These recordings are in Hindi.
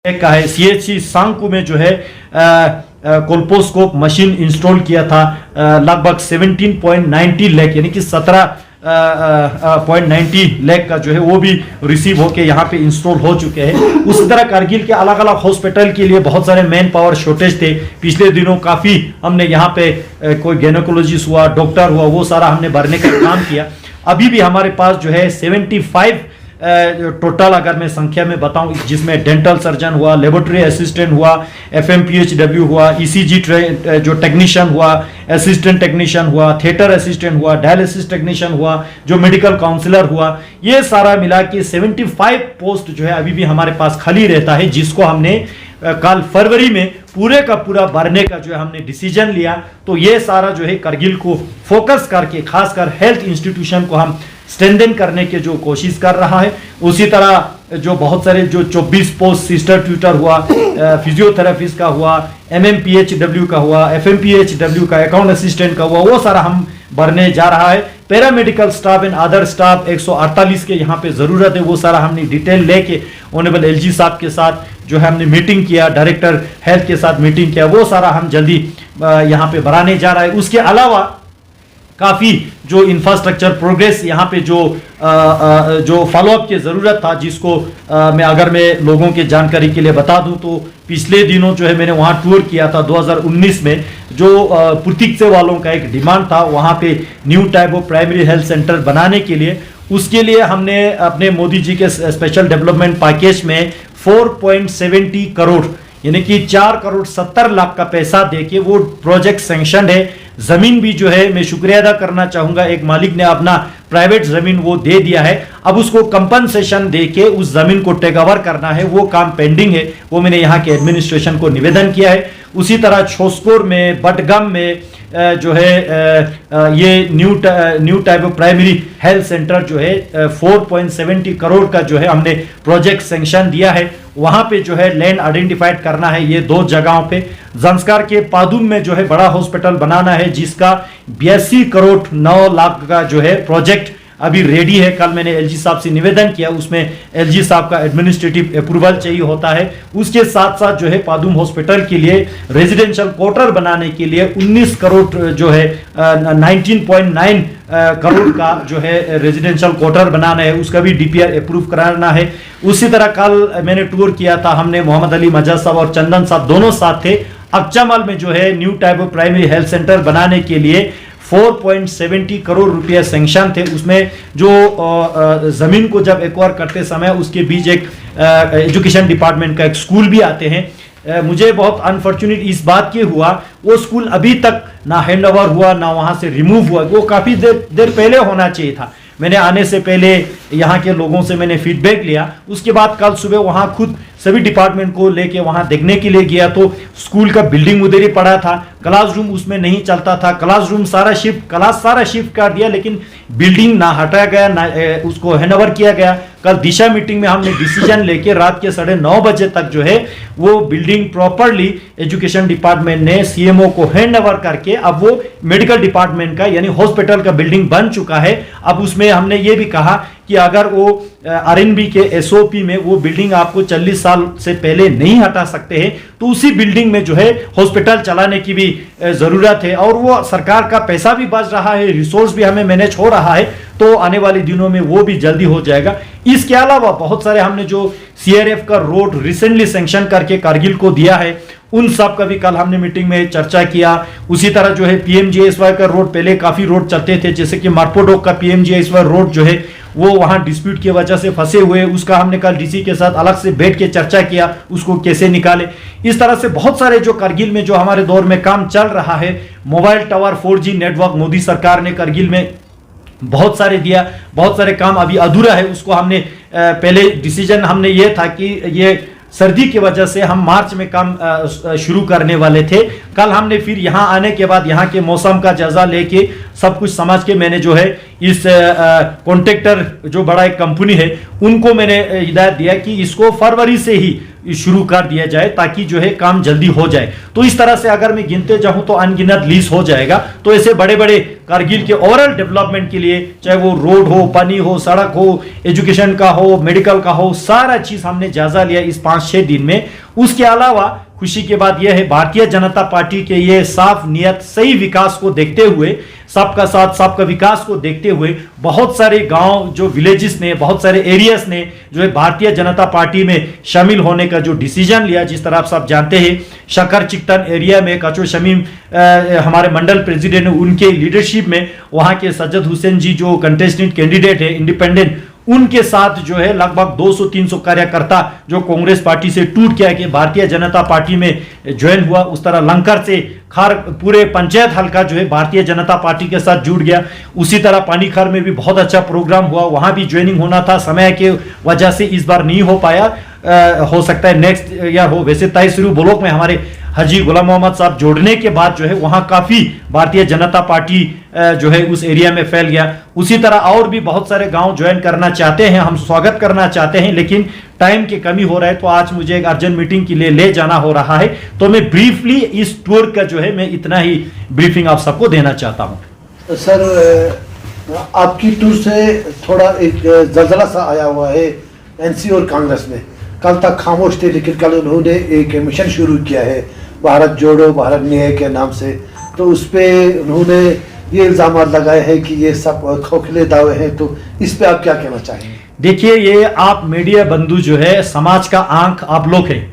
का है। सीएचसी सांकू में जो है कोल्पोस्कोप मशीन इंस्टॉल किया था लगभग 17.90 लाख यानी कि 17.90 लाख का जो है वो भी रिसीव होके यहाँ पे इंस्टॉल हो चुके हैं। उसी तरह कारगिल के अलग अलग हॉस्पिटल के लिए बहुत सारे मैन पावर शॉर्टेज थे। पिछले दिनों काफ़ी हमने यहाँ पे कोई गायनेकोलॉजिस्ट हुआ, डॉक्टर हुआ, वो सारा हमने भरने का काम किया। अभी भी हमारे पास जो है 75 टोटल अगर मैं संख्या में बताऊं, जिसमें डेंटल सर्जन हुआ, लेबोरेटरी असिस्टेंट हुआ, FMPHW हुआ, ECG जो टेक्नीशियन हुआ, असिस्टेंट टेक्नीशियन हुआ, थिएटर असिस्टेंट हुआ, डायलिसिस टेक्नीशियन हुआ, जो मेडिकल काउंसलर हुआ, ये सारा मिला के 75 पोस्ट जो है अभी भी हमारे पास खाली रहता है, जिसको हमने कल फरवरी में पूरे का पूरा भरने का जो है हमने डिसीजन लिया। तो ये सारा जो है करगिल को फोकस करके खासकर हेल्थ इंस्टीट्यूशन को हम स्ट्रेंथन करने की जो कोशिश कर रहा है। उसी तरह जो बहुत सारे जो 24 पोस्ट सिस्टर ट्यूटर हुआ, फिजियोथेरेपिस्ट का हुआ, MMPHW का हुआ, FMPHW का, अकाउंट असिस्टेंट का हुआ, वो सारा हम भरने जा रहा है। Paramedical staff and other staff 148 के यहाँ पे ज़रूरत है, वो सारा हमने डिटेल लेके ऑनरेबल LG साहब के साथ जो है हमने मीटिंग किया, डायरेक्टर हेल्थ के साथ मीटिंग किया, वो सारा हम जल्दी यहाँ पे भराने जा रहा है। उसके अलावा काफ़ी जो इंफ्रास्ट्रक्चर प्रोग्रेस यहाँ पे जो फॉलोअप की ज़रूरत था, जिसको अगर मैं लोगों के जानकारी के लिए बता दूं तो पिछले दिनों जो है मैंने वहाँ टूर किया था 2019 में। जो प्रतीक्षा वालों का एक डिमांड था वहाँ पे new type of primary health centre बनाने के लिए, उसके लिए हमने अपने मोदी जी के स्पेशल डेवलपमेंट पैकेज में 4.70 करोड़ यानी कि 4 करोड़ 70 लाख का पैसा देके वो प्रोजेक्ट सैंक्शन है। जमीन भी जो है मैं शुक्रिया अदा करना चाहूंगा, एक मालिक ने अपना प्राइवेट जमीन वो दे दिया है, अब उसको कंपनसेशन देके उस जमीन को टेक ओवर करना है, वो काम पेंडिंग है, वो मैंने यहाँ के एडमिनिस्ट्रेशन को निवेदन किया है। उसी तरह छोस्कोर में, बटगाम में जो है ये new type of primary health centre जो है 4.70 करोड़ का जो है हमने प्रोजेक्ट सैंक्शन दिया है। वहां पे जो है लैंड आइडेंटिफाइड करना है, ये 2 जगहों पे। जंस्कार के पादुम में जो है बड़ा हॉस्पिटल बनाना है, जिसका 82 करोड़ 9 लाख का जो है प्रोजेक्ट अभी रेडी है। कल मैंने LG साहब से निवेदन किया, उसमें LG साहब का एडमिनिस्ट्रेटिव अप्रूवल चाहिए होता है। उसके साथ साथ जो है पादुम हॉस्पिटल के लिए रेजिडेंशियल क्वार्टर बनाने के लिए 19 करोड़ जो है 19.9 करोड़ का जो है रेजिडेंशियल क्वार्टर बनाना है, उसका भी DPR अप्रूव कराना है। उसी तरह कल मैंने टूर किया था, हमने मोहम्मद अली मजा साहब और चंदन साहब दोनों साथ थे। अक्चामल में जो है new type of primary health centre बनाने के लिए 4.70 करोड़ रुपया सैंक्शन थे। उसमें जो जमीन को जब एक्वायर करते समय उसके बीच एक एजुकेशन डिपार्टमेंट का एक स्कूल भी आते हैं। मुझे बहुत अनफॉर्चुनेट इस बात के हुआ, वो स्कूल अभी तक ना हैंड ओवर हुआ ना वहाँ से रिमूव हुआ, वो काफ़ी देर पहले होना चाहिए था। मैंने आने से पहले यहाँ के लोगों से मैंने फीडबैक लिया, उसके बाद कल सुबह वहाँ खुद सभी डिपार्टमेंट को लेके वहाँ देखने के लिए गया तो स्कूल का बिल्डिंग उधर ही पड़ा था, क्लासरूम उसमें नहीं चलता था, क्लास सारा शिफ्ट कर दिया, लेकिन बिल्डिंग ना हटाया गया ना उसको हैंड ओवर किया गया। कल दिशा मीटिंग में हमने डिसीजन लेके रात के 9:30 बजे तक जो है वो बिल्डिंग प्रॉपरली एजुकेशन डिपार्टमेंट ने CMO को हैंड ओवर करके अब वो मेडिकल डिपार्टमेंट का यानी हॉस्पिटल का बिल्डिंग बन चुका है। अब उसमें हमने ये भी कहा कि अगर वो RNB के SOP में वो बिल्डिंग आपको 40 साल से पहले नहीं हटा सकते हैं तो उसी बिल्डिंग में जो है हॉस्पिटल चलाने की भी ज़रूरत है, और वो सरकार का पैसा भी बच रहा है, रिसोर्स भी हमें मैनेज हो रहा है, तो आने वाले दिनों में वो भी जल्दी हो जाएगा। इसके अलावा बहुत सारे हमने जो CRF का रोड रिसेंटली सैंक्शन करके कारगिल को दिया है, उन सब का भी कल हमने मीटिंग में चर्चा किया। उसी तरह जो है PMGSY का रोड, पहले काफ़ी रोड चलते थे, जैसे कि मार्पोडोक का PMGSY रोड जो है वो वहाँ डिस्प्यूट की वजह से फंसे हुए, उसका हमने कल DC के साथ अलग से बैठ के चर्चा किया, उसको कैसे निकाले। इस तरह से बहुत सारे जो करगिल में जो हमारे दौर में काम चल रहा है, mobile tower 4G network Modi सरकार ने करगिल में बहुत सारे दिया, बहुत सारे काम अभी अधूरा है, उसको हमने पहले डिसीजन हमने ये था कि ये सर्दी की वजह से हम मार्च में काम शुरू करने वाले थे। कल हमने फिर यहाँ आने के बाद यहाँ के मौसम का जायजा लेके सब कुछ समझ के मैंने जो है इस कॉन्ट्रैक्टर जो बड़ा एक कंपनी है उनको मैंने हिदायत दिया कि इसको फरवरी से ही शुरू कर दिया जाए ताकि जो है काम जल्दी हो जाए। तो इस तरह से अगर मैं गिनते जाऊं तो अनगिनत लीज हो जाएगा। तो ऐसे बड़े बड़े कारगिल के ओवरऑल डेवलपमेंट के लिए, चाहे वो रोड हो, पानी हो, सड़क हो, एजुकेशन का हो, मेडिकल का हो, सारा चीज हमने जायजा लिया इस 5-6 दिन में। उसके अलावा खुशी की बात यह है, भारतीय जनता पार्टी के ये साफ नियत, सही विकास को देखते हुए, सबका साथ सबका विकास को देखते हुए, बहुत सारे गांव जो विलेजेस ने, बहुत सारे एरियाज ने जो है भारतीय जनता पार्टी में शामिल होने का जो डिसीजन लिया, जिस तरह आप सब जानते हैं शकर चिकतन एरिया में कचो शमीम हमारे मंडल प्रेसिडेंट, उनके लीडरशिप में वहां के सज्जद हुसैन जी जो कंटेस्टेंट कैंडिडेट है इंडिपेंडेंट, उनके साथ जो है लगभग 200-300 कार्यकर्ता जो कांग्रेस पार्टी से टूट गया कि भारतीय जनता पार्टी में ज्वाइन हुआ, उस तरह लंकर से खार पूरे पंचायत हल्का जो है भारतीय जनता पार्टी के साथ जुड़ गया। उसी तरह पानीखार में भी बहुत अच्छा प्रोग्राम हुआ, वहां भी ज्वाइनिंग होना था, समय के वजह से इस बार नहीं हो पाया, हो सकता है नेक्स्ट ईयर हो। वैसे तयसरू ब्लॉक में हमारे हाजी गुलाम मोहम्मद साहब जोड़ने के बाद जो है वहां काफी भारतीय जनता पार्टी जो है उस एरिया में फैल गया। उसी तरह और भी बहुत सारे गांव ज्वाइन करना चाहते हैं, हम स्वागत करना चाहते हैं, लेकिन टाइम की कमी हो रहा है, तो आज मुझे एक अर्जेंट मीटिंग के लिए ले जाना हो रहा है। तो मैं ब्रीफली इस टूर का जो है मैं इतना ही ब्रीफिंग आप सबको देना चाहता हूं। सर, आपकी टूर से थोड़ा एक जलजला सा आया हुआ है एनसी और कांग्रेस में। कल तक खामोश थे, लेकिन कल उन्होंने एक मिशन शुरू किया है भारत जोड़ो भारत न्याय के नाम से। तो उस पर उन्होंने ये इल्ज़ाम लगाए हैं कि ये सब खोखले दावे हैं, तो इस पे आप क्या कहना चाहेंगे? देखिए, ये आप मीडिया बंधु जो है, समाज का आंख आप लोग हैं,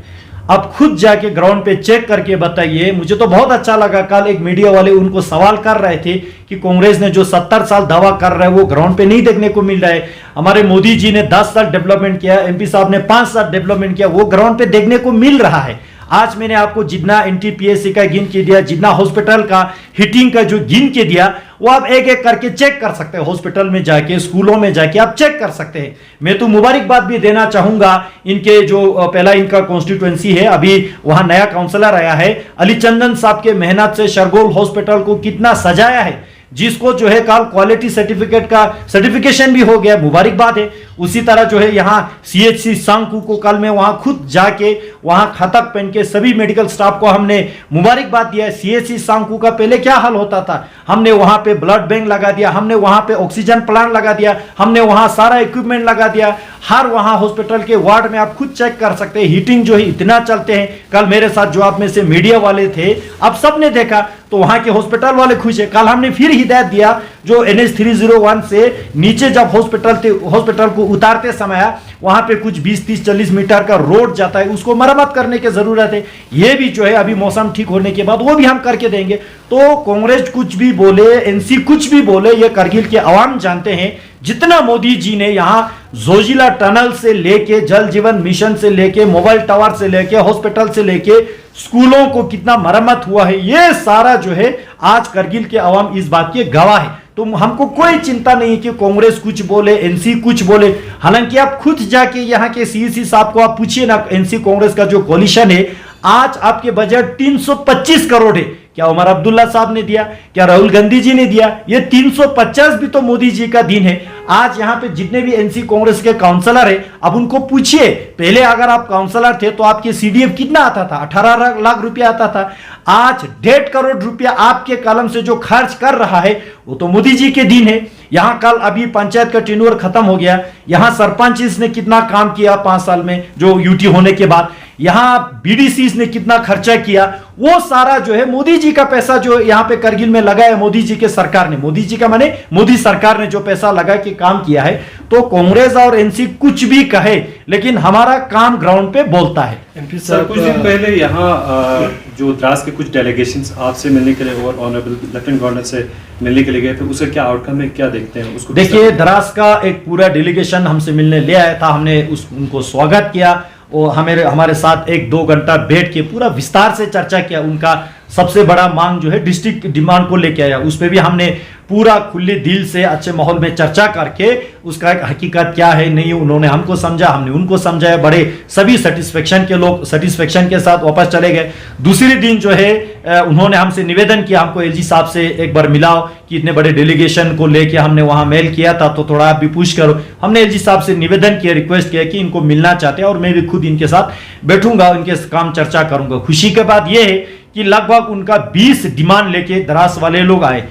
आप खुद जाके ग्राउंड पे चेक करके बताइए। मुझे तो बहुत अच्छा लगा, कल एक मीडिया वाले उनको सवाल कर रहे थे कि कांग्रेस ने जो 70 साल दावा कर रहा है वो ग्राउंड पे नहीं देखने को मिल रहा है। हमारे मोदी जी ने 10 साल डेवलपमेंट किया, एमपी साहब ने 5 साल डेवलपमेंट किया, वो ग्राउंड पे देखने को मिल रहा है। आज मैंने आपको जितना एनटीपीएससी का गिन के दिया, जितना हॉस्पिटल का हीटिंग का जो गिन के दिया, वो आप एक एक करके चेक कर सकते हैं। हॉस्पिटल में जाके, स्कूलों में जाके आप चेक कर सकते हैं। मैं तो मुबारकबाद भी देना चाहूंगा इनके जो पहला इनका कॉन्स्टिट्यूएंसी है, अभी वहां नया काउंसलर आया है, अली चंदन साहब के मेहनत से शरगोल हॉस्पिटल को कितना सजाया है, जिसको जो है कल क्वालिटी सर्टिफिकेट का सर्टिफिकेशन भी हो गया, मुबारकबाद है। उसी तरह जो है यहाँ सीएचसी सांकू को कल मैं वहां खुद जाके वहां खतक पहन के सभी मेडिकल स्टाफ को हमने मुबारकबाद दिया है। सीएचसी सांकू का पहले क्या हाल होता था, हमने वहां पे ब्लड बैंक लगा दिया, हमने वहां पे ऑक्सीजन प्लांट लगा दिया, हमने वहां सारा इक्विपमेंट लगा दिया। हर वहां हॉस्पिटल के वार्ड में आप खुद चेक कर सकते हैं, हीटिंग जो है इतना चलते हैं। कल मेरे साथ जो आप में से मीडिया वाले थे, आप सबने देखा, तो वहां के हॉस्पिटल वाले खुश है। कल हमने फिर हिदायत दिया, जो NH 301 से नीचे जब हॉस्पिटल को उतारते समय वहां पे कुछ 20-30-40 मीटर का रोड जाता है, उसको मरम्मत करने की जरूरत है। ये भी जो है अभी मौसम ठीक होने के बाद वो भी हम करके देंगे। तो कांग्रेस कुछ भी बोले, एनसी कुछ भी बोले, ये करगिल के अवाम जानते हैं जितना मोदी जी ने यहाँ जोजिला टनल से लेके, जल जीवन मिशन से लेके, मोबाइल टावर से लेके, हॉस्पिटल से लेके, स्कूलों को कितना मरम्मत हुआ है, ये सारा जो है आज करगिल के अवाम इस बात के गवाह है। तो हमको कोई चिंता नहीं कि कांग्रेस कुछ बोले, एनसी कुछ बोले। हालांकि आप खुद जाके यहाँ के सीईसी साहब को आप पूछिए ना, एनसी कांग्रेस का जो कोलिशन है, आज आपके बजट 325 करोड़ है। क्या उमर अब्दुल्ला साहब ने दिया? क्या राहुल गांधी जी ने दिया? ये 350 भी तो मोदी जी का दिन है। आज यहाँ पे जितने भी एनसी कांग्रेस के काउंसलर है, अब उनको पूछिए, पहले अगर आप काउंसलर थे तो आपके सीडीएफ कितना आता था? 18 लाख रुपया आता था। आज 1.5 करोड़ रुपया आपके कलम से जो खर्च कर रहा है, वो तो मोदी जी के दिन है। यहाँ कल अभी पंचायत का टेन्योर खत्म हो गया, यहाँ सरपंच ने कितना काम किया 5 साल में जो यूटी होने के बाद, यहाँ बीडीसी ने कितना खर्चा किया, वो सारा जो है मोदी जी का पैसा जो यहाँ पे करगिल में लगा है, मोदी जी के सरकार ने, मोदी जी का माने मोदी सरकार ने जो पैसा लगा के काम किया है। तो कांग्रेस और एनसी कुछ भी कहे, लेकिन हमारा काम ग्राउंड पे बोलता है। एमपी सर, कुछ दिन पहले यहाँ जो द्रास के कुछ डेलीगेशंस आपसे मिलने के लिए और ऑनरेबल लेफ्टिनेंट गवर्नर से मिलने के लिए गए थे, उसका क्या आउटकम है, क्या देखते हैं उसको? देखिए, द्रास का एक पूरा डेलीगेशन हमसे मिलने ले आया था, हमने उनको स्वागत किया और हमारे साथ 1-2 घंटा बैठ के पूरा विस्तार से चर्चा किया। उनका सबसे बड़ा मांग जो है डिस्ट्रिक्ट डिमांड को लेके आया, उस पर भी हमने पूरा खुले दिल से अच्छे माहौल में चर्चा करके उसका एक हकीकत क्या है नहीं, उन्होंने हमको समझा, हमने उनको समझाया। बड़े सभी सेटिस्फेक्शन के साथ वापस चले गए। दूसरे दिन जो है उन्होंने हमसे निवेदन किया, हमको एलजी साहब से एक बार मिलाओ कि इतने बड़े डेलीगेशन को लेके हमने वहां मेल किया था, तो थोड़ा आप भी पूछ करो। हमने एलजी साहब से निवेदन किया, रिक्वेस्ट किया कि इनको मिलना चाहते हैं और मैं भी खुद इनके साथ बैठूंगा, इनके काम चर्चा करूंगा। खुशी की बात यह है कि लगभग उनका 20 डिमांड लेके द्रास वाले लोग आए।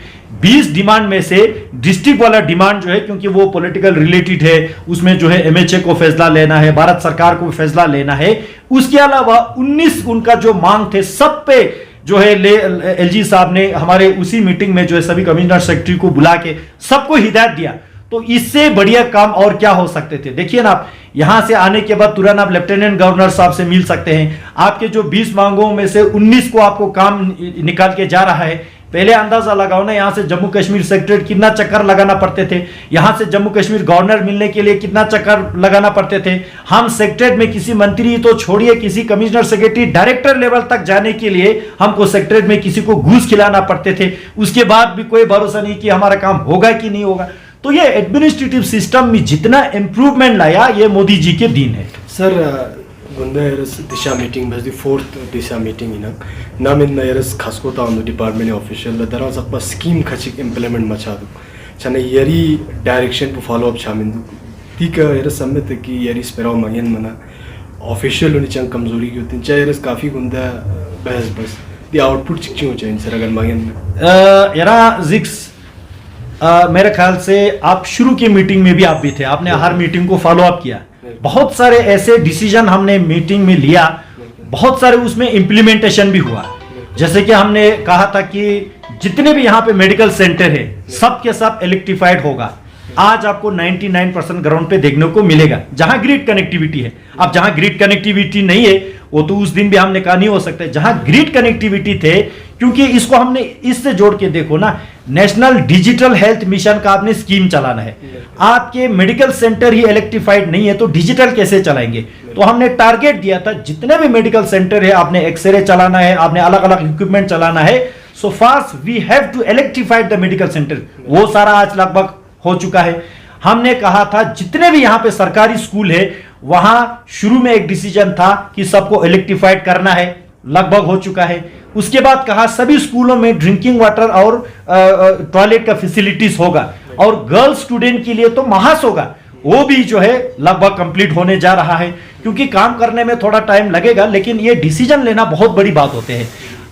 20 डिमांड में से डिस्ट्रिक्ट वाला डिमांड जो है, क्योंकि वो पॉलिटिकल रिलेटेड है, उसमें जो है एमएचए को फैसला लेना है, भारत सरकार को फैसला लेना है। उसके अलावा 19 उनका जो मांग थे सब पे जो है एलजी साहब ने हमारे उसी मीटिंग में जो है सभी कमिश्नर सेक्रेटरी को बुला के सबको हिदायत दिया। तो इससे बढ़िया काम और क्या हो सकते थे। देखिए ना, आप यहां से आने के बाद तुरंत आप लेफ्टिनेंट गवर्नर साहब से मिल सकते हैं। आपके जो 20 मांगों में से 19 को आपको काम निकाल के जा रहा है। पहले अंदाजा लगाओ ना, यहां से जम्मू कश्मीर सेक्रेटरी कितना चक्कर लगाना पड़ते थे, यहां से जम्मू कश्मीर गवर्नर मिलने के लिए कितना चक्कर लगाना पड़ते थे। हम सेक्रेटरीट में किसी मंत्री तो छोड़िए, किसी कमिश्नर सेक्रेटरी डायरेक्टर लेवल तक जाने के लिए हमको सेक्रेटरीट में किसी को घूस खिलाना पड़ते थे। उसके बाद भी कोई भरोसा नहीं कि हमारा काम होगा कि नहीं होगा। तो ये एडमिनिस्ट्रेटिव सिस्टम में जितना इंप्रूवमेंट लाया, ये मोदी जी के दिन है। सर गुंदा यरस दिशा मीटिंग बस दी 4th दिशा मीटिंग इना नामिन यरस खासको ताउन डिपार्टमेंट ऑफिशियल दरा सकपा स्कीम खचिक इंप्लीमेंट मचादु चने यरी डायरेक्शन को फॉलो अप शामिंदु तीक यरस सम्मत की यरी स्पेरो मंगन मना ऑफिशियल उनी चंग कमजोरी की होती चाहे यरस काफी गुंदा बहस बस दी आउटपुट चिक्यों चाहिए सर अगर मंगन यरा जिक्स मेरे ख्याल से आप शुरू की मीटिंग में भी आप भी थे, आपने हर मीटिंग को फॉलो अप किया। बहुत सारे ऐसे डिसीजन हमने मीटिंग में लिया, बहुत सारे उसमें इंप्लीमेंटेशन भी हुआ। जैसे कि हमने कहा था कि जितने भी यहाँ पे मेडिकल सेंटर है सब के सब इलेक्ट्रिफाइड होगा। आज आपको 99% ग्राउंड पे देखने को मिलेगा जहां ग्रिड कनेक्टिविटी है। अब जहां ग्रिड कनेक्टिविटी नहीं है वो तो उस दिन भी हमने कहा नहीं हो सकता। जहां ग्रिड कनेक्टिविटी थे, क्योंकि इसको हमने इससे जोड़ के देखो ना, नेशनल डिजिटल हेल्थ मिशन का आपने स्कीम चलाना है। आपके मेडिकल सेंटर ही इलेक्ट्रिफाइड नहीं है तो डिजिटल कैसे चलाएंगे। तो हमने टारगेट दिया था जितने भी मेडिकल सेंटर है आपने एक्सरे चलाना है, आपने अलग अलग इक्विपमेंट चलाना है। So fast we have to electrified the medical centre. वो सारा आज लगभग हो चुका है। हमने कहा था जितने भी यहाँ पे सरकारी स्कूल है वहां शुरू में एक डिसीजन था कि सबको इलेक्ट्रीफाइड करना है, लगभग हो चुका है। उसके बाद कहा सभी स्कूलों में ड्रिंकिंग वाटर और टॉयलेट का फैसिलिटीज होगा, और गर्ल्स स्टूडेंट के लिए तो महास होगा, वो भी जो है लगभग कंप्लीट होने जा रहा है। क्योंकि काम करने में थोड़ा टाइम लगेगा, लेकिन ये डिसीजन लेना बहुत बड़ी बात होते हैं।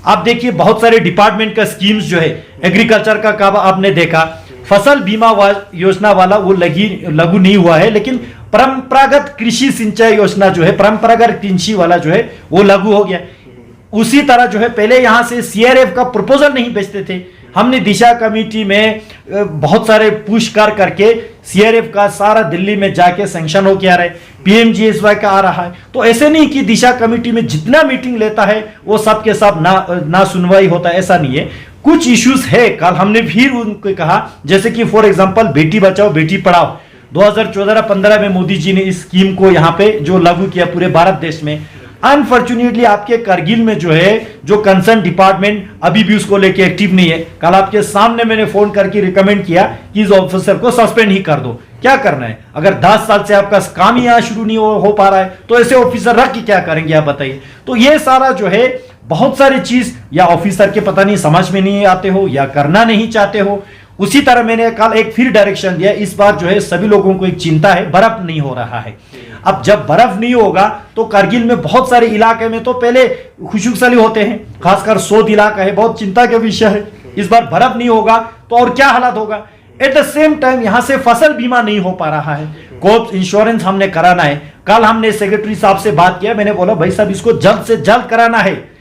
आप देखिए बहुत सारे डिपार्टमेंट का स्कीम्स जो है, एग्रीकल्चर का आपने देखा, फसल बीमा योजना वाला वो लागू नहीं हुआ है, लेकिन परंपरागत कृषि सिंचाई योजना जो है, परंपरागत कृषि वाला जो है वो लागू हो गया। उसी तरह जो है पहले यहां से सीआरएफ का प्रपोजल नहीं भेजते थे, हमने दिशा कमेटी में बहुत सारे पुरस्कार करके सीआरएफ का सारा दिल्ली में जाके सैंक्शन हो के आ रहा है, पीएमजीएसवाई का आ रहा है। तो ऐसे नहीं कि दिशा कमेटी में जितना मीटिंग लेता है वो सब के सब ना सुनवाई होता है, ऐसा नहीं है। कुछ इश्यूज है, कल हमने फिर उनको कहा, जैसे कि फॉर एग्जांपल बेटी बचाओ बेटी पढ़ाओ 2014-15 में मोदी जी ने इस स्कीम को यहाँ पे जो लागू किया पूरे भारत देश में। अनफॉर्चुनेटली आपके करगिल में जो है जो कंसर्न डिपार्टमेंट अभी भी उसको लेके एक्टिव नहीं है। कल आपके सामने मैंने फोन करके रिकमेंड किया कि इस ऑफिसर को सस्पेंड ही कर दो। क्या करना है, अगर 10 साल से आपका काम ही यहाँ शुरू नहीं हो पा रहा है तो ऐसे ऑफिसर रख के क्या करेंगे आप बताइए। तो ये सारा जो है बहुत सारी चीज या ऑफिसर के पता नहीं समझ में नहीं आते हो या करना नहीं चाहते हो। उसी तरह मैंने कल एक फिर डायरेक्शन दिया, इस बार जो है सभी लोगों को एक चिंता है, बर्फ नहीं हो रहा है। अब जब बर्फ नहीं होगा तो करगिल में बहुत सारे इलाके में तो पहले खुशुकसली होते हैं, खासकर सोद इलाका है, बहुत चिंता का विषय है। इस बार बर्फ नहीं होगा तो और क्या हालत होगा। एट द सेम टाइम यहां से फसल बीमा नहीं हो पा रहा है, क्रॉप इंश्योरेंस हमने कराना है। कल हमने सेक्रेटरी साहब से बात किया, मैंने बोला भाई साहब इसको जल्द से जल्द कराना है।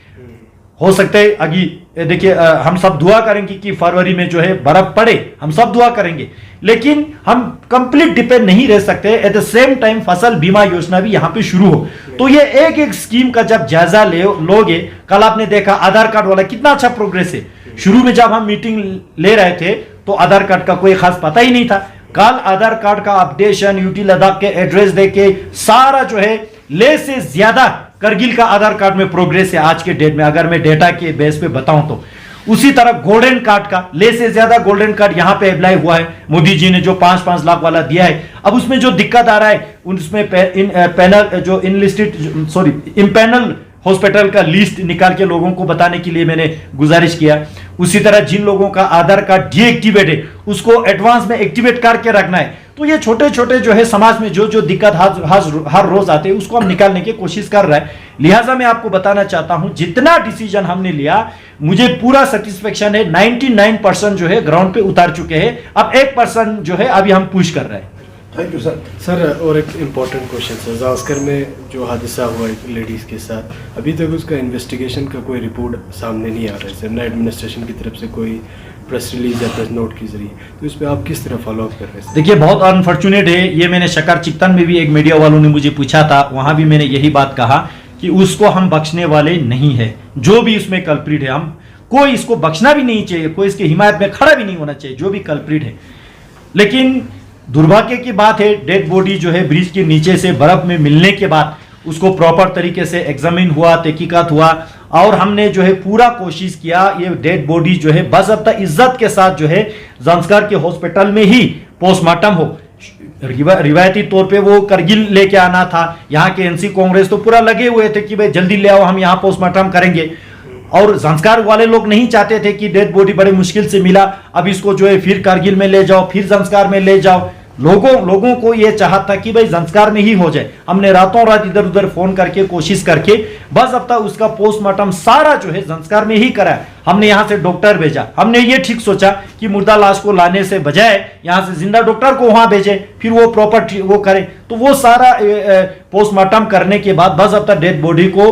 हो सकता है अभी देखिए हम सब दुआ करेंगे कि फरवरी में जो है बर्फ पड़े, हम सब दुआ करेंगे, लेकिन हम कंप्लीट डिपेंड नहीं रह सकते। एट द सेम टाइम फसल बीमा योजना भी यहाँ पे शुरू हो। तो ये एक एक स्कीम का जब जायजा लोगे, कल आपने देखा आधार कार्ड वाला कितना अच्छा प्रोग्रेस है। शुरू में जब हम मीटिंग ले रहे थे तो आधार कार्ड का कोई खास पता ही नहीं था। कल आधार कार्ड का अपडेशन, यूटी लद्दाख के एड्रेस देके सारा जो है ले से ज्यादा करगिल का आधार कार्ड में प्रोग्रेस है आज के डेट में, अगर मैं डेटा के बेस पे बताऊं तो। उसी तरह गोल्डन कार्ड का ले से ज्यादा गोल्डन कार्ड यहां पे अप्लाई हुआ है। मोदी जी ने जो 5-5 लाख वाला दिया है, अब उसमें जो दिक्कत आ रहा है उसमें पैनल जो इम्पैनल हॉस्पिटल का लिस्ट निकाल के लोगों को बताने के लिए मैंने गुजारिश किया। उसी तरह जिन लोगों का आधार कार्ड डीएक्टिवेट है उसको एडवांस में एक्टिवेट करके रखना है। तो ये छोटे छोटे जो है समाज में जो दिक्कत हर रोज आते हैं उसको हम निकालने की कोशिश कर रहे हैं। लिहाजा मैं आपको बताना चाहता हूं जितना डिसीजन हमने लिया मुझे पूरा सेटिस्फेक्शन है। 99% जो है ग्राउंड पे उतार चुके हैं, अब 1% जो है अभी हम पुश कर रहे हैं। Thank you sir. सर और एक इम्पॉर्टेंट क्वेश्चन सर, जास्कर में जो हादसा हुआ एक लेडीज़ के साथ, अभी तक उसका इन्वेस्टिगेशन का कोई रिपोर्ट सामने नहीं आ रहा है सर, ना एडमिनिस्ट्रेशन की तरफ से कोई प्रेस रिलीज या प्रेस नोट के जरिए, तो इस पर आप किस तरह फॉलो अप कर रहे हैं? देखिए बहुत अनफॉर्चुनेट है ये, मैंने शकर चिकतन में भी एक मीडिया वालों ने मुझे पूछा था, वहां भी मैंने यही बात कहा कि उसको हम बख्शने वाले नहीं है। जो भी इसमें कल्प्रिट है, हम कोई इसको बख्शना भी नहीं चाहिए, कोई इसकी हिमायत में खड़ा भी नहीं होना चाहिए, जो भी कल्प्रिट है। लेकिन दुर्भाग्य की बात है, डेड बॉडी जो है ब्रिज के नीचे से बर्फ में मिलने के बाद उसको प्रॉपर तरीके से एग्जामिन हुआ, तहकीकात हुआ, और हमने जो है पूरा कोशिश किया ये डेड बॉडी जो है बाज़ाब्ता इज्जत के साथ जो है ज़ांस्कार के हॉस्पिटल में ही पोस्टमार्टम हो। रिवायती तौर पे वो करगिल लेके आना था, यहाँ के एनसी कांग्रेस तो पूरा लगे हुए थे कि भाई जल्दी ले आओ, हम यहाँ पोस्टमार्टम करेंगे, और ज़ांस्कार वाले लोग नहीं चाहते थे कि डेड बॉडी बड़े मुश्किल से मिला, अब इसको जो है फिर कारगिल में ले जाओ, फिर ज़ांस्कार में ले जाओ। लोगों को ये चाहा था कि भाई ज़ांस्कार में ही हो जाए। हमने रातों रात इधर उधर फोन करके कोशिश करके बस अब तक उसका पोस्टमार्टम सारा जो है ज़ांस्कार में ही कराया। हमने यहाँ से डॉक्टर भेजा, हमने ये ठीक सोचा कि मुर्दा लाश को लाने से बजाय यहाँ से जिंदा डॉक्टर को वहां भेजे, फिर वो प्रॉपर वो करे। तो वो सारा पोस्टमार्टम करने के बाद बस अब तक डेड बॉडी को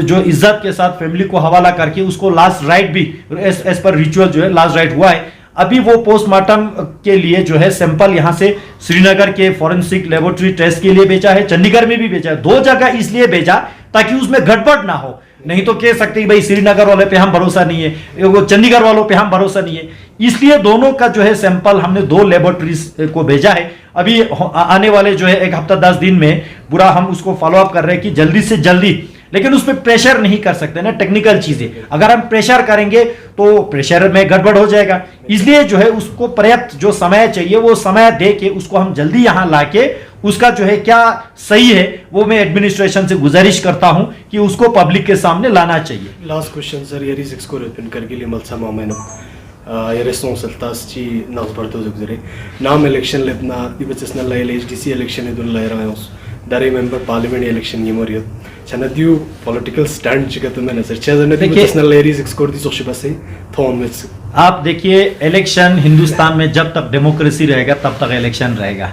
जो इज्जत के साथ फैमिली को हवाला करके उसको लास्ट राइट भी एज पर रिचुअल जो है लास्ट राइट हुआ है। अभी वो पोस्टमार्टम के लिए जो है सैंपल यहाँ से श्रीनगर के फॉरेंसिक लेबोरेटरी टेस्ट के लिए भेजा है, चंडीगढ़ में भी भेजा है। 2 जगह इसलिए भेजा ताकि उसमें गड़बड़ ना हो, नहीं तो कह सकते भाई श्रीनगर वाले पे हम भरोसा नहीं है, वो चंडीगढ़ वालों पे हम भरोसा नहीं है। इसलिए दोनों का जो है सैंपल हमने 2 लेबोरेटरीज को भेजा है। अभी आने वाले जो है 1 हफ्ता 10 दिन में पूरा हम उसको फॉलो अप कर रहे हैं कि जल्दी से जल्दी, लेकिन उसमें प्रेशर नहीं कर सकते ना, टेक्निकल चीजें अगर हम प्रेशर करेंगे तो प्रेशर में गड़बड़ हो जाएगा। इसलिए जो है उसको पर्याप्त जो समय चाहिए वो समय दे के उसको हम जल्दी यहाँ लाके उसका जो है क्या सही है वो मैं एडमिनिस्ट्रेशन से गुजारिश करता हूं कि उसको पब्लिक के सामने लाना चाहिए। Last question sir, yeri zixko repin kargili malsa mameno. Yeri son saltas chi nas barto zugzere. Nam election lebna dibachesna la HDC election edun la rayos. Dare member parliament election yemoriyo. Chanadiu political stand chigatu में नजर चेज़ने dibachesna la yeri zixko di sochba se thon में। आप देखिए इलेक्शन हिंदुस्तान में जब तक डेमोक्रेसी रहेगा तब तक इलेक्शन रहेगा।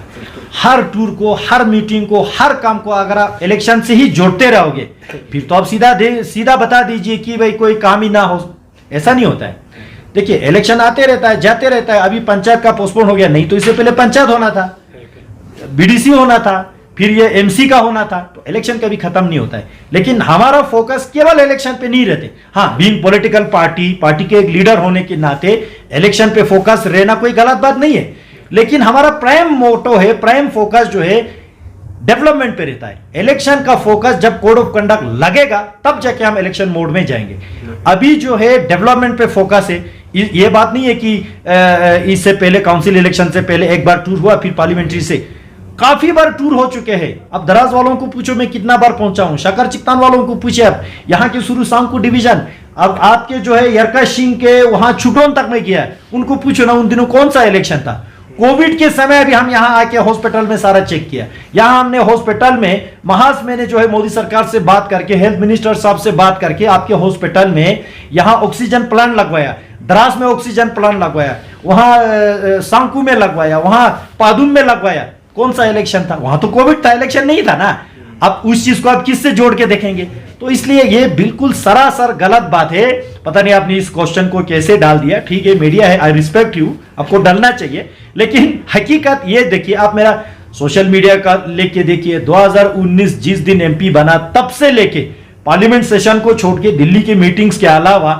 हर टूर को, हर मीटिंग को, हर काम को अगर आप इलेक्शन से ही जोड़ते रहोगे फिर तो आप सीधा बता दीजिए कि भाई कोई काम ही ना हो, ऐसा नहीं होता है। देखिए इलेक्शन आते रहता है, जाते रहता है। अभी पंचायत का पोस्टपोन हो गया, नहीं तो इससे पहले पंचायत होना था, बीडीसी होना था, फिर ये एमसी का होना था, तो इलेक्शन कभी खत्म नहीं होता है। लेकिन हमारा फोकस केवल इलेक्शन पे नहीं रहते। हाँ, बीइंग पॉलिटिकल पार्टी के एक लीडर होने के नाते इलेक्शन पे फोकस रहना कोई गलत बात नहीं है, लेकिन हमारा प्राइम मोटो है, प्राइम फोकस जो है डेवलपमेंट पे रहता है। इलेक्शन का फोकस जब कोड ऑफ कंडक्ट लगेगा तब जाके हम इलेक्शन मोड में जाएंगे। अभी जो है डेवलपमेंट पे फोकस है। ये बात नहीं है कि इससे पहले काउंसिल इलेक्शन से पहले एक बार टूर हुआ, फिर पार्लियामेंट्री से काफी बार टूर हो चुके हैं। अब दराज वालों को पूछो मैं कितना बार पहुंचा हूं, शकर चिकतान वालों को पूछे, अब यहाँ के सुरू सांगकू डिवीजन, अब आपके जो है यरका सिंह के वहां छुटोन तक में गया है, उनको पूछो ना उन दिनों कौन सा इलेक्शन था। कोविड के समय भी हम यहाँ आके हॉस्पिटल में सारा चेक किया। यहाँ हमने हॉस्पिटल में महाज मैंने जो है मोदी सरकार से बात करके, हेल्थ मिनिस्टर साहब से बात करके आपके हॉस्पिटल में यहाँ ऑक्सीजन प्लांट लगवाया, द्रास में ऑक्सीजन प्लांट लगवाया, वहां सांकू में लगवाया, वहां पादुम में लगवाया। कौन सा इलेक्शन था? वहां तो कोविड था, इलेक्शन नहीं था ना। अब उस चीज को आप किससे जोड़ के देखेंगे? तो इसलिए ये बिल्कुल सरासर गलत बात है। पता नहीं आपने इस क्वेश्चन को कैसे डाल दिया। ठीक है, मीडिया है, आई रिस्पेक्ट यू, आपको डालना चाहिए, लेकिन हकीकत ये देखिए, आप मेरा सोशल मीडिया का लेके देखिए, 2019 जिस दिन एमपी बना तब से लेके पार्लियामेंट सेशन को छोड़ के दिल्ली के मीटिंग्स के अलावा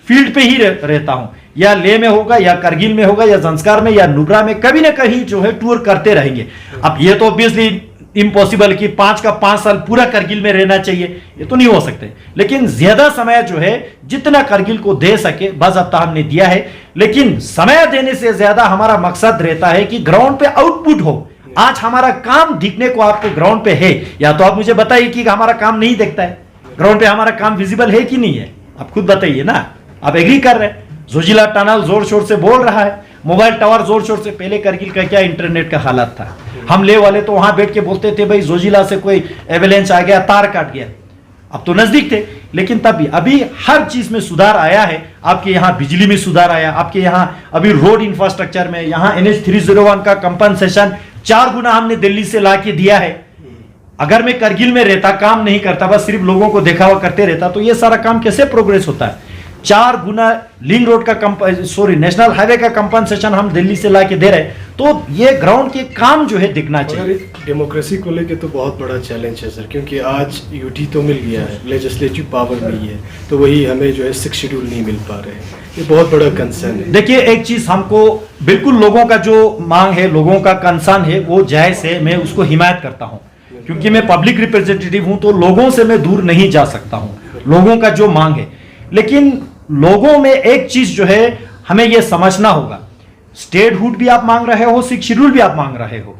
फील्ड पे ही रहता हूं। या लेह में होगा, या करगिल में होगा, या ज़ांस्कार में, या नुब्रा में, कभी ना कहीं जो है टूर करते रहेंगे। अब ये तो ऑब्वियसली इम्पॉसिबल कि 5 का 5 साल पूरा करगिल में रहना चाहिए, ये तो नहीं हो सकते। लेकिन ज्यादा समय जो है जितना करगिल को दे सके बाज़ाब्ता हमने दिया है। लेकिन समय देने से ज्यादा हमारा मकसद रहता है कि ग्राउंड पे आउटपुट हो। आज हमारा काम दिखने को आपको ग्राउंड पे है, या तो आप मुझे बताइए कि हमारा काम नहीं दिखता है, ग्राउंड पे हमारा काम विजिबल है कि नहीं है? आप खुद बताइए ना। आप एग्री कर रहे हैं? जोजिला टनल जोर शोर से बोल रहा है, मोबाइल टावर जोर शोर से, पहले करगिल का क्या इंटरनेट का हालत था। हम ले वाले तो वहां बैठ के बोलते थे भाई जोजिला से कोई एवेलेंस आ गया, तार काट गया। अब तो नजदीक थे, लेकिन तब भी अभी हर चीज में सुधार आया है। आपके यहाँ बिजली में सुधार आया, आपके यहाँ अभी रोड इंफ्रास्ट्रक्चर में, यहाँ NH 301 का कंपनसेशन 4 गुना हमने दिल्ली से ला के दिया है। अगर मैं करगिल में रहता, काम नहीं करता, बस सिर्फ लोगों को दिखावा करते रहता, तो ये सारा काम कैसे प्रोग्रेस होता है? 4 गुना लिंक रोड का नेशनल हाईवे का कंपनसेशन हम दिल्ली से ला के दे रहे हैं। तो ये ग्राउंड के काम जो है दिखना चाहिए। डेमोक्रेसी को लेके तो बहुत बड़ा चैलेंज है सर, क्योंकि आज यूटी तो मिल गया है, लेजिस्लेटिव पावर नहीं है, तो वही हमें जो है 6 शेड्यूल नहीं मिल पा रहे हैं। ये बहुत बड़ा कंसर्न है। देखिए, एक चीज हमको बिल्कुल, लोगों का जो मांग है, लोगों का कंसर्न है, वो जायज है, मैं उसको हिमायत करता हूं, क्योंकि मैं पब्लिक रिप्रेजेंटेटिव हूं, तो लोगों से मैं दूर नहीं जा सकता हूं, लोगों का जो मांग है। लेकिन लोगों में एक चीज जो है हमें यह समझना होगा, स्टेटहुड भी आप मांग रहे हो, 6 शेड्यूल भी आप मांग रहे हो।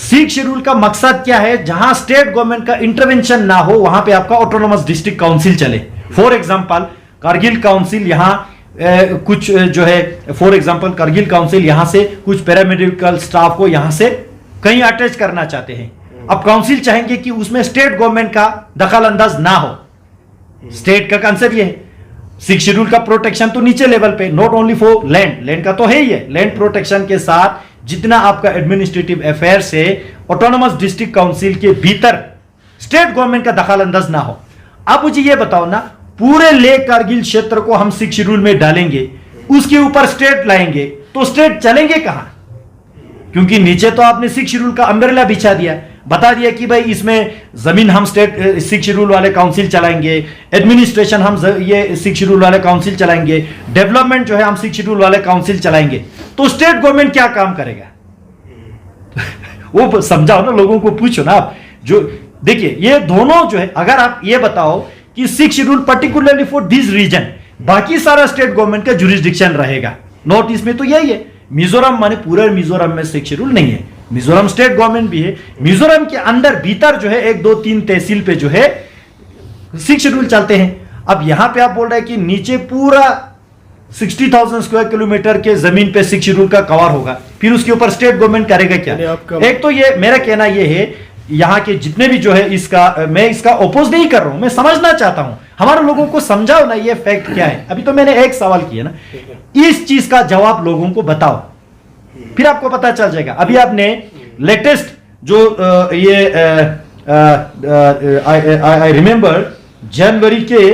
6 शेड्यूल का मकसद क्या है? जहां स्टेट गवर्नमेंट का इंटरवेंशन ना हो, वहां पे आपका ऑटोनोमस डिस्ट्रिक्ट काउंसिल चले। फॉर एग्जांपल कारगिल काउंसिल यहां कुछ जो है, फॉर एग्जांपल कारगिल काउंसिल यहां से कुछ पैरामेडिकल स्टाफ को यहां से कहीं अटैच करना चाहते हैं। अब काउंसिल चाहेंगे कि उसमें स्टेट गवर्नमेंट का दखल अंदाज ना हो। स्टेट का कंसेप्ट ये है। 6 शेड्यूल का प्रोटेक्शन तो नीचे लेवल पे, नॉट ओनली फॉर लैंड का तो है ही है, लैंड प्रोटेक्शन के साथ जितना आपका एडमिनिस्ट्रेटिव अफेयर से ऑटोनोमस डिस्ट्रिक्ट काउंसिल के भीतर स्टेट गवर्नमेंट का दखल अंदाज ना हो। अब मुझे ये बताओ ना, पूरे लेह कारगिल क्षेत्र को हम 6 शेड्यूल में डालेंगे, उसके ऊपर स्टेट लाएंगे, तो स्टेट चलेंगे कहां? क्योंकि नीचे तो आपने 6 शेड्यूल का अम्ब्रेला बिछा दिया, बता दिया कि भाई इसमें जमीन हम स्टेट 6 शेड्यूल वाले काउंसिल चलाएंगे, एडमिनिस्ट्रेशन हम ये 6 शेड्यूल वाले काउंसिल चलाएंगे, डेवलपमेंट जो है हम 6 शेड्यूल वाले काउंसिल चलाएंगे। तो स्टेट गवर्नमेंट क्या काम करेगा? वो समझाओ ना, लोगों को पूछो ना आप। जो देखिए, ये दोनों जो है, अगर आप ये बताओ कि 6 schedule particularly for this region, बाकी सारा स्टेट गवर्नमेंट का जुरिस्डिक्शन रहेगा। नॉर्थ ईस्ट में तो यही है। मिजोरम माने पूरे मिजोरम में 6 शेड्यूल नहीं है, मिजोरम स्टेट गवर्नमेंट भी है। मिजोरम के अंदर भीतर जो है 1, 2, 3 तहसील पे जो है 6 शेड्यूल चलते हैं। अब यहां पे आप बोल रहे हैं कि नीचे पूरा 60,000 स्क्वायर किलोमीटर के जमीन पे 6 शेड्यूल का कवर होगा, फिर उसके ऊपर स्टेट गवर्नमेंट करेगा क्या? एक तो ये मेरा कहना ये है, यहां के जितने भी जो है मैं इसका ओपोज नहीं कर रहा हूं, मैं समझना चाहता हूं, हमारे लोगों को समझाओ ना ये फैक्ट क्या है। अभी तो मैंने एक सवाल किया ना, इस चीज का जवाब लोगों को बताओ, फिर आपको पता चल जाएगा। अभी आपने लेटेस्ट जो आई रिमेंबर जनवरी के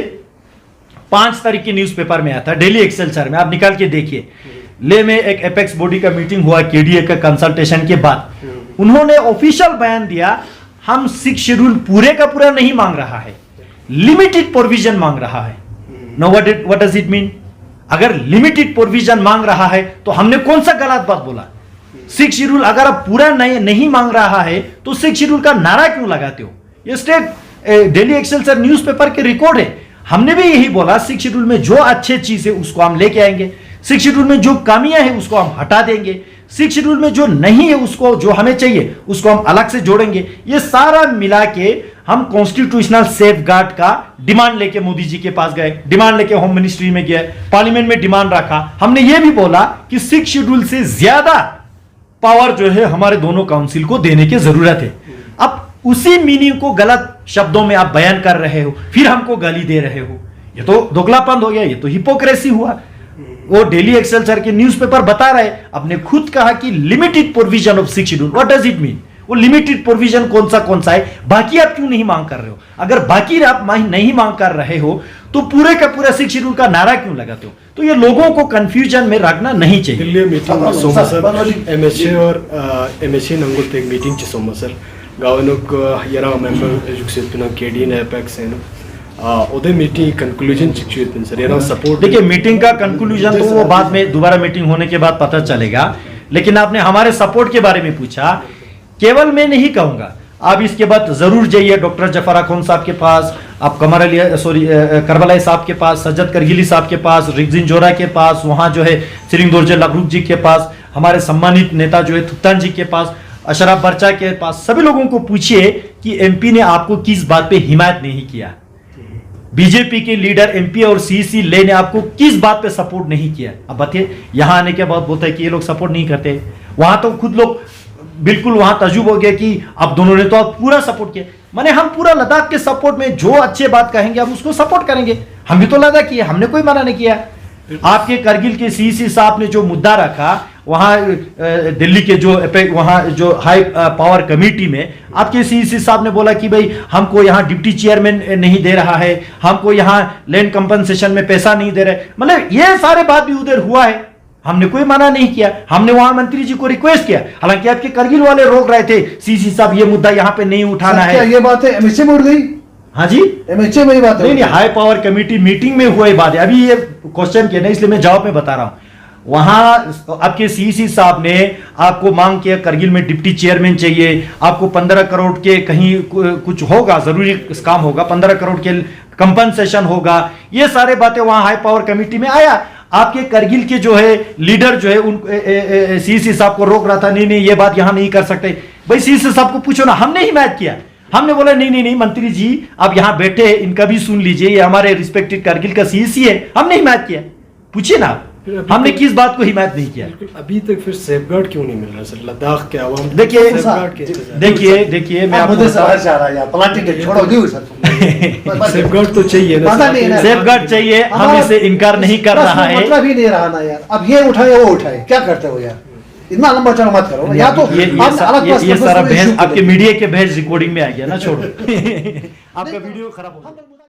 5 तारीख के न्यूज़पेपर में आया था, डेली एक्सेलसियर में, आप निकाल के देखिए। ले में एक एपेक्स बॉडी का मीटिंग हुआ केडीए का कंसल्टेशन के बाद, उन्होंने ऑफिशियल बयान दिया, हम 6 शेड्यूल पूरे का पूरा नहीं मांग रहा है, लिमिटेड प्रोविजन मांग रहा है। Know what does it mean? अगर लिमिटेड प्रोविजन मांग रहा है तो हमने कौन सा गलत बात बोला? 6 शेड्यूल अगर आप पूरा नहीं मांग रहा है तो 6 शेड्यूल का नारा क्यों लगाते हो? ये स्टेट डेली एक्सेलसियर न्यूज़पेपर के रिकॉर्ड है। हमने भी यही बोला, 6 शेड्यूल में जो अच्छे चीज है उसको हम लेके आएंगे, 6 शेड्यूल में जो कमियां हैं उसको हम हटा देंगे, 6 शेड्यूल में जो नहीं है उसको, जो हमें चाहिए उसको हम अलग से जोड़ेंगे। ये सारा मिला के हम कॉन्स्टिट्यूशनल सेफगार्ड का डिमांड लेके मोदी जी के पास गए, डिमांड लेके होम मिनिस्ट्री में गए, पार्लियामेंट में डिमांड रखा। हमने ये भी बोला कि 6 शेड्यूल से ज्यादा पावर जो है हमारे दोनों काउंसिल को देने की जरूरत है। अब उसी मीनिंग को गलत शब्दों में आप बयान कर रहे हो, फिर हमको गाली दे रहे हो, ये तो दोगलापन हो गया, ये तो हिपोक्रेसी हुआ। वो डेली एक्सेलसियर के न्यूज़पेपर बता रहे, आपने खुद कहा कि limited provision of 6 schedule, what does it mean? वो लिमिटेड प्रोविजन कौन सा है? बाकी आप क्यों नहीं मांग कर रहे हो? अगर बाकी आप नहीं मांग कर रहे हो तो पूरे का पूरा 6 शेड्यूल का नारा क्यों लगाते हो? तो ये लोगों को कंफ्यूजन में रखना नहीं चाहिए। दिल्ली मीटिंग सोमवार एमएचए और एमएचए नंगुल एक मीटिंग चे सोमवार गावनोक यरा मेंबर एजुकेशन केडी ने एपेक्स है ओदे मीटिंग कंक्लूजन चिक्चुएत सर यरा सपोर्ट। देखिए, मीटिंग का कंक्लूजन तो वो बाद में दोबारा मीटिंग होने के बाद पता चलेगा, लेकिन आपने हमारे सपोर्ट के बारे में पूछा। केवल मैं नहीं कहूंगा, आप इसके बाद जरूर जाइए डॉक्टर जफर अखौन साहब के पास, आप करबलाई साहब के पास, सज्जद करगिली साहब के पास, रिगजिन जोरा के पास, वहां जो है सिरिंग दोरजे लबरूक जी के पास, हमारे सम्मानित नेता जो है थुत्तान जी के पास, अशरफ बर्चा के पास, सभी लोगों को पूछिए कि एमपी ने आपको किस बात पे हिमायत नहीं किया। बीजेपी के लीडर एमपी और सीसी ले ने आपको किस बात पे सपोर्ट नहीं किया? अब बताइए। यहां आने के बाद बोलता है कि ये लोग सपोर्ट नहीं करते, वहां तो खुद लोग बिल्कुल वहां तजुब हो गया कि अब दोनों ने तो अब पूरा सपोर्ट किया। माने हम पूरा लद्दाख के सपोर्ट में जो अच्छे बात कहेंगे हम उसको सपोर्ट करेंगे। हम भी तो लद्दाख किए, हमने कोई मना नहीं किया। आपके करगिल के सीसी साहब ने जो मुद्दा रखा वहां दिल्ली के जो वहां जो हाई पावर कमेटी में, आपके सीसी साहब ने बोला कि भाई हमको यहाँ डिप्टी चेयरमैन नहीं दे रहा है, हमको यहाँ लैंड कंपनसेशन में पैसा नहीं दे रहे। मतलब ये सारे बात भी उधर हुआ है, हमने कोई मना नहीं किया। हमने वहां मंत्री जी को रिक्वेस्ट किया, हालांकि आपके करगिल वाले रोक रहे थे, सीसी साहब ये मुद्दा यहाँ पे नहीं उठाना है। ये बात है एमएचए में उड़ गई? हाँ जी, एमएचए में ही बात है? नहीं, हाई पावर कमेटी मीटिंग में हुआ ही बात है। अभी ये क्वेश्चन किया ना, इसलिए मैं जवाब में बता रहा हूं। वहां आपके सीसी साहब ने आपको मांग किया करगिल में डिप्टी चेयरमैन चाहिए, आपको 15 करोड़ के कहीं कुछ होगा, जरूरी काम होगा, 15 करोड़ के कंपनसेशन होगा। ये सारे बातें वहां हाई पावर कमेटी में आया। आपके करगिल के जो है लीडर जो है उन सीसी साहब को रोक रहा था, नहीं नहीं ये बात यहां नहीं कर सकते। भाई सीसी साहब को पूछो ना, हमने हिमायत किया। हमने बोला नहीं नहीं नहीं मंत्री जी आप यहां बैठे इनका भी सुन लीजिए, ये हमारे रिस्पेक्टेड करगिल का सीसी है, हमने हिमायत किया। पूछिए ना हमने किस बात को हिमायत नहीं किया। अभी तक फिर सेफगार्ड क्यों नहीं मिल रहा सर लद्दाख के आवाम? देखिए मैं आपको सेफगार्ड तो चाहिए ना, सेफगार्ड चाहिए, हम इसे इनकार नहीं कर रहा है। मतलब ही नहीं रहा ना यार, अब ये उठाए वो उठाए, क्या करते हो यार, इतना लंबा चौड़ा मत करो। या तो ये सारा बहस आपके मीडिया के बहस रिकॉर्डिंग में आ गया ना, छोड़ो आपका वीडियो खराब हो गया।